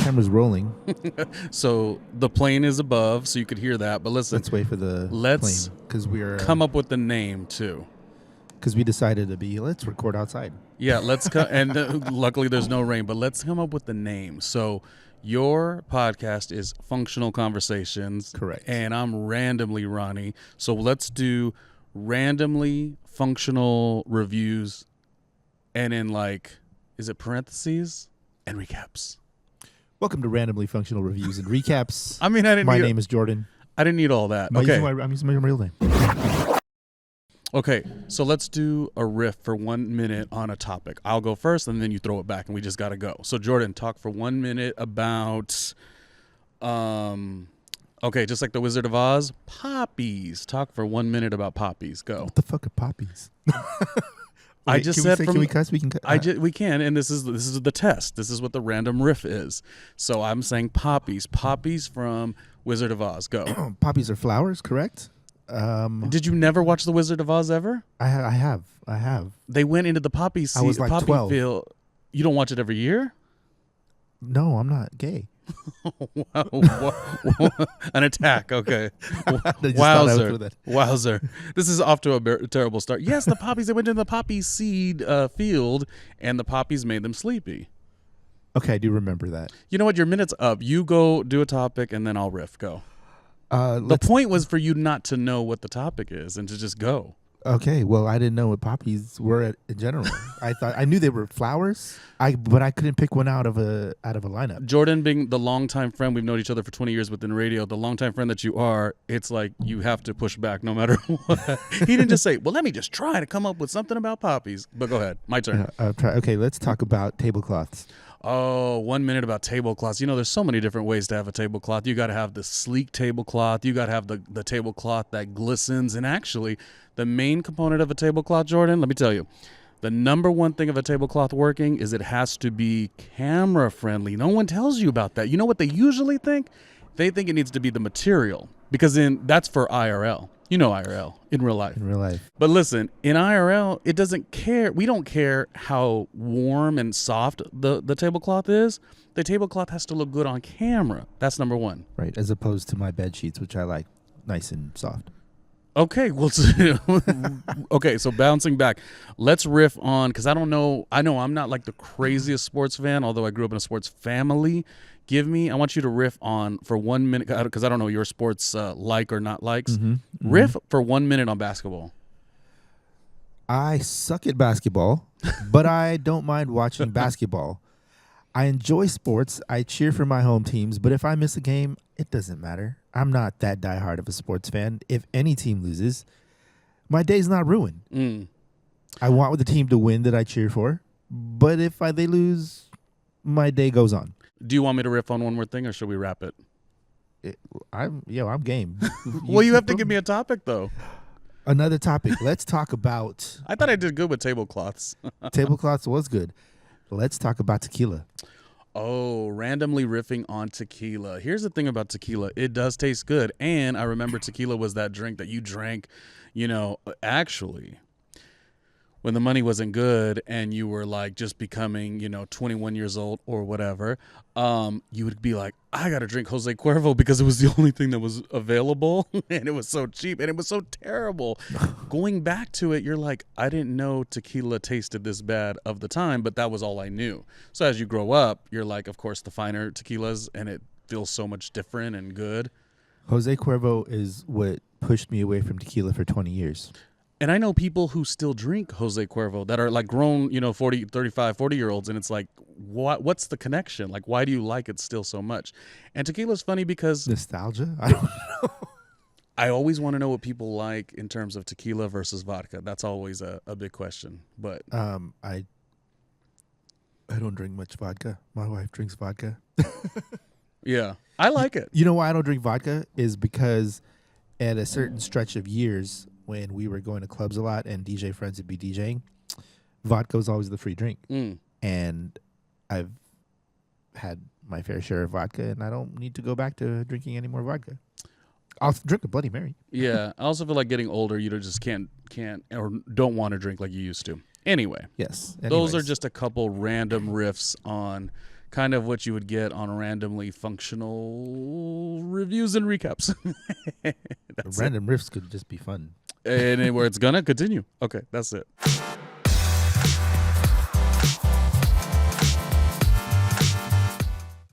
camera's rolling. So the plane is above, so you could hear that. But listen, Let's wait for the let's plane because we're come up with the name too. Because we decided to be let's record outside. Yeah, and luckily there's no rain, but let's come up with the name. So your podcast is Functional Conversations. Correct. And I'm randomly Ronnie. So let's do randomly functional reviews and in is it parentheses and recaps? Welcome to Randomly Functional Reviews and Recaps. I mean, My name is Jordan. I didn't need all that. I'm Okay. using my real name. Okay, so let's do a riff for 1 minute on a topic. I'll go first, and then you throw it back, and we just got to go. So, Jordan, talk for 1 minute about, okay, just like the Wizard of Oz, poppies. Talk for 1 minute about poppies. Go. What the fuck are poppies? I just said can we cuss? We can cuss. We can, and this is the test. This is what the random riff is. So I'm saying poppies. Poppies from Wizard of Oz. Go. Poppies are flowers, correct? Did you never watch the Wizard of Oz ever? I have. They went into the poppy I was like 12. field. You don't watch it every year? No, I'm not gay. An attack. Okay. Wowzer. Wowzer. This is off to a terrible start. Yes, the poppies. They went into the poppy seed field, and the poppies made them sleepy. Okay, I do remember that. You know what? Your minute's up. You go do a topic, and then I'll riff. Go. The point was for you not to know what the topic is and to just go. Okay, well, I didn't know what poppies were in general. I knew they were flowers. But I couldn't pick one out of a lineup. Jordan, being the longtime friend, we've known each other for 20 years within radio. The longtime friend that you are, it's like you have to push back no matter what. He didn't just say, "Well, let me just try to come up with something about poppies." But go ahead, my turn. Okay, let's talk about tablecloths. Oh, 1 minute about tablecloths. You know, there's so many different ways to have a tablecloth. You got to have the sleek tablecloth. You got to have the tablecloth that glistens. And actually, the main component of a tablecloth, Jordan, let me tell you, the number one thing of a tablecloth working is it has to be camera friendly. No one tells you about that. You know what they usually think? They think it needs to be the material because that's for IRL. You know IRL, in real life. In real life. But listen, in IRL, it doesn't care. We don't care how warm and soft the tablecloth is. The tablecloth has to look good on camera. That's number one. Right, as opposed to my bed sheets, which I like nice and soft. Okay, well, okay, so bouncing back, let's riff on, because I know I'm not like the craziest sports fan, although I grew up in a sports family. I want you to riff on for 1 minute, because I don't know your sports like or not likes. Riff for 1 minute on basketball. I suck at basketball, but I don't mind watching basketball. I enjoy sports. I cheer for my home teams, but if I miss a game, it doesn't matter. I'm not that diehard of a sports fan. If any team loses, my day's not ruined. I want the team to win that I cheer for, but if they lose, my day goes on. Do you want me to riff on one more thing, or should we wrap it? I'm game. Well, you have to give me a topic, though. Another topic. Let's talk about... I thought I did good with tablecloths. Tablecloths was good. Let's talk about tequila. Oh, randomly riffing on tequila. Here's the thing about tequila. It does taste good. And I remember tequila was that drink that you drank, actually, when the money wasn't good and you were like just becoming, 21 years old or whatever, you would be like, I got to drink Jose Cuervo because it was the only thing that was available and it was so cheap and it was so terrible. Going back to it, you're like, I didn't know tequila tasted this bad of the time, but that was all I knew. So as you grow up, you're like, of course, the finer tequilas and it feels so much different and good. Jose Cuervo is what pushed me away from tequila for 20 years. And I know people who still drink Jose Cuervo that are like grown, 40, 35, 40-year-olds. And it's like, what's the connection? Like, why do you like it still so much? And tequila's funny because... Nostalgia? I don't know. I always want to know what people like in terms of tequila versus vodka. That's always a big question. But I don't drink much vodka. My wife drinks vodka. Yeah, I like it. You know why I don't drink vodka? Is because at a certain stretch of years... when we were going to clubs a lot and DJ friends would be DJing, vodka was always the free drink. And I've had my fair share of vodka, and I don't need to go back to drinking any more vodka. I'll drink a Bloody Mary. Yeah, I also feel like getting older, you just can't or don't want to drink like you used to. Anyway. Yes. Those are just a couple random riffs on kind of what you would get on randomly functional reviews and recaps. Random riffs could just be fun. And where it's gonna continue. Okay, that's it.